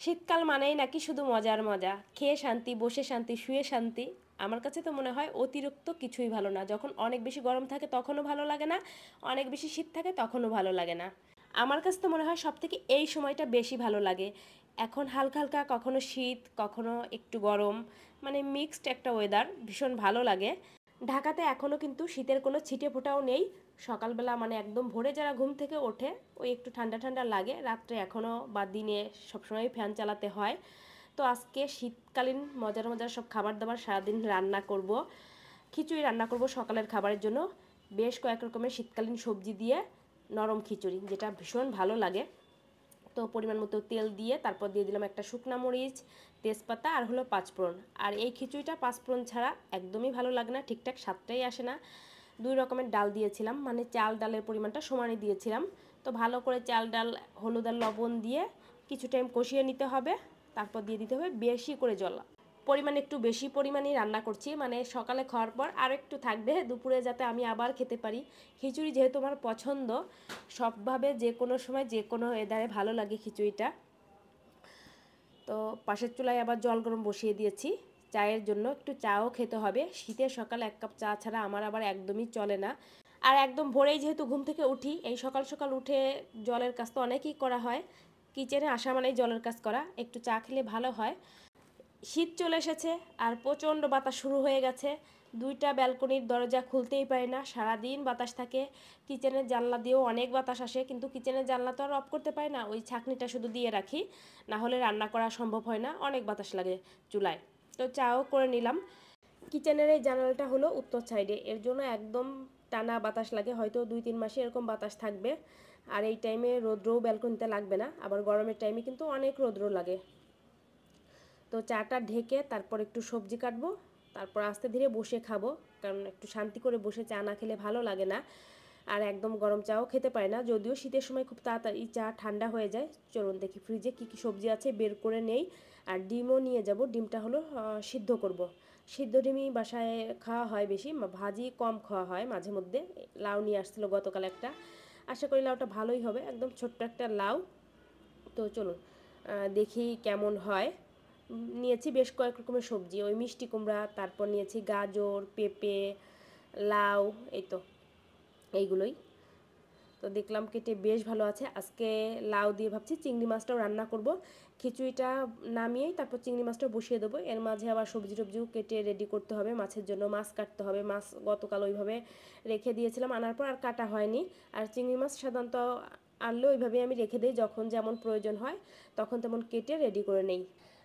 শীতকাল মানেই নাকি শুধু মজার মজা, খেয়ে শান্তি, বসে শান্তি, শুয়ে শান্তি। আমার কাছে তো মনে হয় অতিরিক্ত কিছুই ভালো না। যখন অনেক বেশি গরম থাকে তখনও ভালো লাগে না, অনেক বেশি শীত থাকে তখনও ভালো লাগে না। আমার কাছে তো মনে হয় সবথেকে এই সময়টা বেশি ভালো লাগে। এখন হালকা হালকা কখনো শীত, কখনো একটু গরম, মানে মিক্সড একটা ওয়েদার, ভীষণ ভালো লাগে। ঢাকাতে এখনও কিন্তু শীতের কোনো ছিটে ফোঁটাও নেই। সকালবেলা মানে একদম ভোরে যারা ঘুম থেকে ওঠে ওই একটু ঠান্ডা ঠান্ডা লাগে, রাত্রে এখনও বা দিনে সবসময় ফ্যান চালাতে হয়। তো আজকে শীতকালীন মজার মজার সব খাবার দাবার সারাদিন রান্না করব। খিচুড়ি রান্না করব সকালের খাবারের জন্য, বেশ কয়েক রকমের শীতকালীন সবজি দিয়ে নরম খিচুড়ি, যেটা ভীষণ ভালো লাগে। তো পরিমাণ মতো তেল দিয়ে তারপর দিয়ে দিলাম একটা শুকনা মরিচ, তেজপাতা আর হলো পাঁচফোড়ন। আর এই খিচুড়িটা পাঁচফোড়ন ছাড়া একদমই ভালো লাগে না, ঠিকঠাক স্বাদটাই আসে না। দুই রকমের ডাল দিয়েছিলাম, মানে চাল ডালের পরিমাণটা সমানই দিয়েছিলাম। তো ভালো করে চাল ডাল হলুদ আর লবণ দিয়ে কিছু টাইম কষিয়ে নিতে হবে। তারপর দিয়ে দিতে হবে বেশি করে জল, পরিমাণ একটু বেশি পরিমাণেই রান্না করছি, মানে সকালে খাওয়ার পর আর একটু থাকবে দুপুরে যাতে আমি আবার খেতে পারি। খিচুড়ি যেহেতু আমার পছন্দ, সবভাবে যে কোনো সময় যে কোনো ওয়েদারে ভালো লাগে খিচুড়িটা। তো পাশের চুলায় আবার জল গরম বসিয়ে দিয়েছি চায়ের জন্য, একটু চাও খেতে হবে। শীতের সকালে এক কাপ চা ছাড়া আমার আবার একদমই চলে না। আর একদম ভোরেই যেহেতু ঘুম থেকে উঠি, এই সকাল সকাল উঠে জলের কাজ তো অনেকই করা হয়, কিচেনে আসা মানেই জলের কাজ করা, একটু চা খেলে ভালো হয়। শীত চলে এসেছে আর প্রচণ্ড বাতাস শুরু হয়ে গেছে। দুইটা ব্যালকনির দরজা খুলতেই পারি না, সারাদিন বাতাস থাকে। কিচেনের জানলা দিয়েও অনেক বাতাস আসে, কিন্তু কিচেনের জানলা তো আর অফ করতে পারি না, ওই ছাঁকনিটা শুধু দিয়ে রাখি, না হলে রান্না করা সম্ভব হয় না, অনেক বাতাস লাগে চুলায়। তো চাও করে নিলাম। কিচেনের এই জানালাটা হলো উত্তর সাইডে, এর জন্য একদম টানা বাতাস লাগে, হয়তো 2-3 মাসে এরকম বাতাস থাকবে। আর এই টাইমে রৌদ্রও ব্যালকনিতে লাগবে না, আবার গরমের টাইমে কিন্তু অনেক রৌদ্র লাগে। তো চাটা ঢেকে তারপর একটু সবজি কাটবো, তারপর আস্তে ধীরে বসে খাবো, কারণ একটু শান্তি করে বসে চা না খেলে ভালো লাগে না। আর একদম গরম চাও খেতে পারে না, যদিও শীতের সময় খুব তাড়াতাড়ি চা ঠান্ডা হয়ে যায়। চলুন দেখি ফ্রিজে কী কী সবজি আছে বের করে নেই। আর ডিমও নিয়ে যাব, ডিমটা হলো সিদ্ধ করব। সিদ্ধ ডিমই বাসায় খাওয়া হয় বেশি, ভাজি কম খাওয়া হয় মাঝে মধ্যে। লাউ নিয়ে আসছিলো গতকাল একটা, আশা করি লাউটা ভালোই হবে, একদম ছোট্ট একটা লাউ। তো চলুন দেখি কেমন হয়। নিয়েছি বেশ কয়েক রকমের সবজি, ওই মিষ্টি কুমড়া, তারপর নিয়েছি গাজর, পেঁপে, লাউ, এই তো এইগুলোই। তো দেখলাম কেটে বেশ ভালো আছে। আজকে লাউ দিয়ে ভাবছি চিংড়ি মাছটাও রান্না করব। খিচুড়িটা নামিয়েই তারপর চিংড়ি মাছটাও বসিয়ে দেবো, এর মাঝে আবার সবজি টবজিও কেটে রেডি করতে হবে, মাছের জন্য মাছ কাটতে হবে। মাছ গতকাল ওইভাবে রেখে দিয়েছিলাম, আনার পর আর কাটা হয়নি। আর চিংড়ি মাছ সাধারণত আনলে ওইভাবেই আমি রেখে দিই, যখন যেমন প্রয়োজন হয় তখন তেমন কেটে রেডি করে নেই।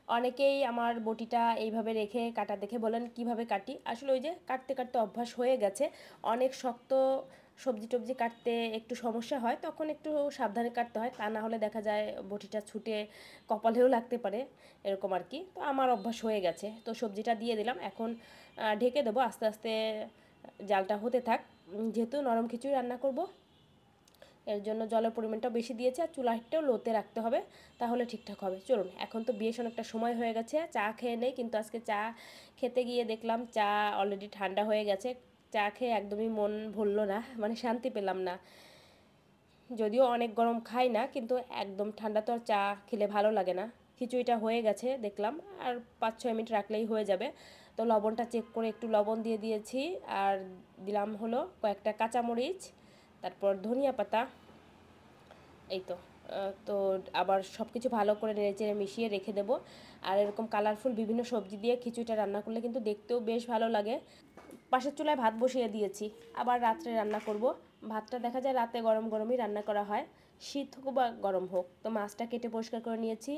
অনেকেই আমার বটিটা এইভাবে রেখে কাটা দেখে বলেন কিভাবে কাটি, আসলে ওই যে কাটতে কাটতে অভ্যাস হয়ে গেছে। অনেক শক্ত সবজি টবজি কাটতে একটু সমস্যা হয়, তখন একটু সাবধানে কাটতে হয়, তা না হলে দেখা যায় বটিটা ছুটে কপালেও লাগতে পারে, এরকম আর কি। তো আমার অভ্যাস হয়ে গেছে। তো সবজিটা দিয়ে দিলাম, এখন ঢেকে দেবো, আস্তে আস্তে জালটা হতে থাক। যেহেতু নরম খিচুড়ি রান্না করব, এর জন্য জলের পরিমাণটা বেশি দিয়েছে, আর চুলাটাও লোতে রাখতে হবে, তাহলে ঠিকঠাক হবে। চলুন এখন তো বেশ অনেকটা সময় হয়ে গেছে, চা খেয়ে নেই। কিন্তু আজকে চা খেতে গিয়ে দেখলাম চা অলরেডি ঠান্ডা হয়ে গেছে। চা খেয়ে একদমই মন ভরল না, মানে শান্তি পেলাম না। যদিও অনেক গরম খাই না, কিন্তু একদম ঠান্ডা তো আর চা খেলে ভালো লাগে না। খিচুড়িটা হয়ে গেছে দেখলাম, আর 5-6 মিনিট রাখলেই হয়ে যাবে। তো লবণটা চেক করে একটু লবণ দিয়ে দিয়েছি, আর দিলাম হলো কয়েকটা কাঁচামরিচ, তারপর ধনিয়া পাতা, এই তো। তো আবার সব কিছু ভালো করে নেড়েচেড়ে মিশিয়ে রেখে দেবো। আর এরকম কালারফুল বিভিন্ন সবজি দিয়ে খিচুড়িটা রান্না করলে কিন্তু দেখতেও বেশ ভালো লাগে। পাশের চুলায় ভাত বসিয়ে দিয়েছি, আবার রাত্রে রান্না করব। ভাতটা দেখা যায় রাতে গরম গরমই রান্না করা হয়, শীত হোক বা গরম হোক। তো মাছটা কেটে পরিষ্কার করে নিয়েছি,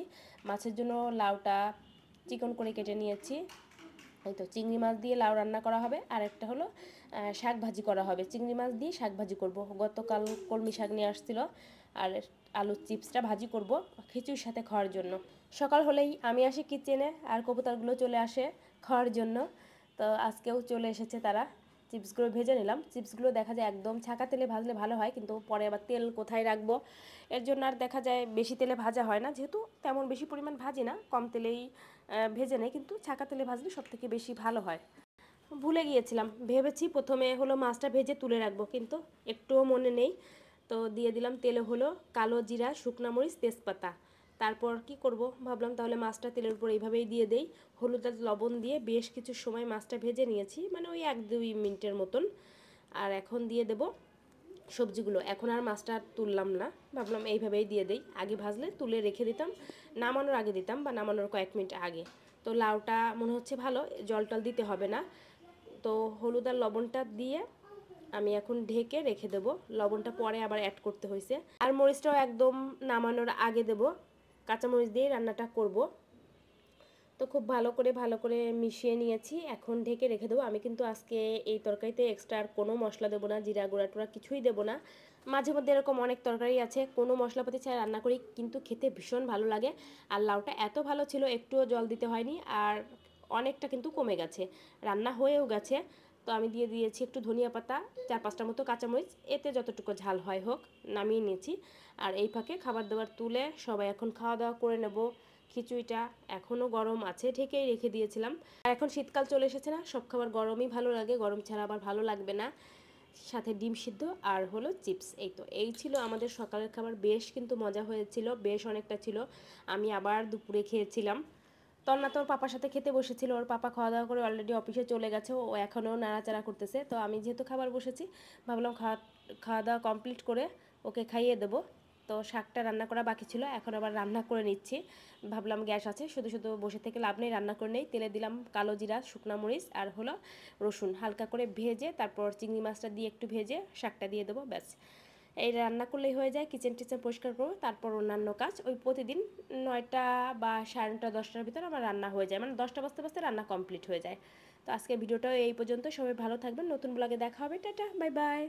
মাছের জন্য লাউটা চিকন করে কেটে নিয়েছি। এই তো চিংড়ি মাছ দিয়ে লাউ রান্না করা হবে, আর একটা হলো শাক ভাজি করা হবে, চিংড়ি মাছ দিয়ে শাক ভাজি করব। গতকাল কলমি শাক নিয়ে আসছিল, আর আলুর চিপসটা ভাজি করব খিচুড়ির সাথে খাওয়ার জন্য। সকাল হলেই আমি আসি কিচেনে, আর কবুতরগুলো চলে আসে খাওয়ার জন্য। তো আজকেও চলে এসেছে তারা। চিপসগুলো ভেজে নিলাম, চিপসগুলো দেখা যায় একদম ছাঁকা তেলে ভাজলে ভালো হয়, কিন্তু পরে আবার তেল কোথায় রাখবো, এর জন্য আর দেখা যায় বেশি তেলে ভাজা হয় না। যেহেতু তেমন বেশি পরিমাণ ভাজি না, কম তেলেই ভেজে নেয়, কিন্তু ছাঁকা তেলে ভাজলে সবথেকে বেশি ভালো হয়। ভুলে গিয়েছিলাম, ভেবেছি প্রথমে হলো মাছটা ভেজে তুলে রাখবো, কিন্তু একটুও মনে নেই। তো দিয়ে দিলাম তেলে হলো কালো জিরা, শুকনা মরিচ, তেজপাতা, তারপর কি করব ভাবলাম তাহলে মাছটা তেলের উপর এইভাবেই দিয়ে দেই। হলুদ আর লবণ দিয়ে বেশ কিছু সময় মাছটা ভেজে নিয়েছি, মানে ওই 1-2 মিনিটের মতন। আর এখন দিয়ে দেব সবজিগুলো। এখন আর মাছটা তুললাম না, ভাবলাম এইভাবেই দিয়ে দেই। আগে ভাজলে তুলে রেখে দিতাম, নামানোর আগে দিতাম বা নামানোর কয়েক মিনিট আগে। তো লাউটা মনে হচ্ছে ভালো, জল টল দিতে হবে না। তো হলুদ আর লবণটা দিয়ে আমি এখন ঢেকে রেখে দেবো। লবণটা পরে আবার অ্যাড করতে হয়েছে। আর মরিচটাও একদম নামানোর আগে দেব, কাঁচামরিচ দিয়ে রান্নাটা করব। তো খুব ভালো করে মিশিয়ে নিয়েছি। এখন ঢেকে রেখে দেবো। আমি কিন্তু আজকে এই তরকারিতে এক্সট্রা আর কোনো মশলা দেবো না, জিরা গুঁড়া টুড়া কিছুই দেবো না। মাঝে মধ্যে এরকম অনেক তরকারি আছে কোনো মশলাপাতি ছাড়া রান্না করি, কিন্তু খেতে ভীষণ ভালো লাগে। আর লাউটা এত ভালো ছিল, একটুও জল দিতে হয়নি, আর অনেকটা কিন্তু কমে গেছে, রান্না হয়েও গেছে। তো আমি দিয়ে দিয়েছি একটু ধনিয়া পাতা, 4-5টা মতো কাঁচামরিচ, এতে যতটুকু ঝাল হয় হোক, নামিয়ে নিয়েছি। আর এই ফাঁকে খাবার দাবার তুলে সবাই এখন খাওয়া দাওয়া করে নেব। খিচুড়িটা এখনও গরম আছে, ঢেকেই রেখে দিয়েছিলাম। আর এখন শীতকাল চলে এসেছে না, সব খাবার গরমই ভালো লাগে, গরম ছাড়া আবার ভালো লাগবে না। সাথে ডিম সিদ্ধ আর হলো চিপস। এই ছিল আমাদের সকালের খাবার। বেশ কিন্তু মজা হয়েছিল, বেশ অনেকটা ছিল। আমি আবার দুপুরে খেয়েছিলাম। তন্না তোর পাপার সাথে খেতে বসেছিল, ওর পাপা খাওয়া দাওয়া করে অলরেডি অফিসে চলে গেছে, ও এখনও নাড়াচাড়া করতেছে। তো আমি যেহেতু খাবার বসেছি, ভাবলাম খাওয়া দাওয়া কমপ্লিট করে ওকে খাইয়ে দেবো। তো শাকটা রান্না করা বাকি ছিল, এখন আবার রান্না করে নিচ্ছি। ভাবলাম গ্যাস আছে, শুধু শুধু বসে থেকে লাভ নেই, রান্না করে নেই। তেলে দিলাম কালো জিরা, শুকনা মরিচ আর হলো রসুন, হালকা করে ভেজে তারপর চিংড়ি মাছটা দিয়ে একটু ভেজে শাকটা দিয়ে দেবো, ব্যাস। এই রান্না করলেই হয়ে যায়। কিচেন টিচেন পরিষ্কার করবো, তারপর অন্যান্য কাজ ওই প্রতিদিন 9টা বা 9:30 10টার ভিতরে আমার রান্না হয়ে যায়, মানে 10টা বাজতে বাজতে রান্না কমপ্লিট হয়ে যায়। তো আজকে ভিডিওটাও এই পর্যন্ত। সবাই ভালো থাকবেন, নতুন ব্লগে দেখা হবে। Tata, bye bye.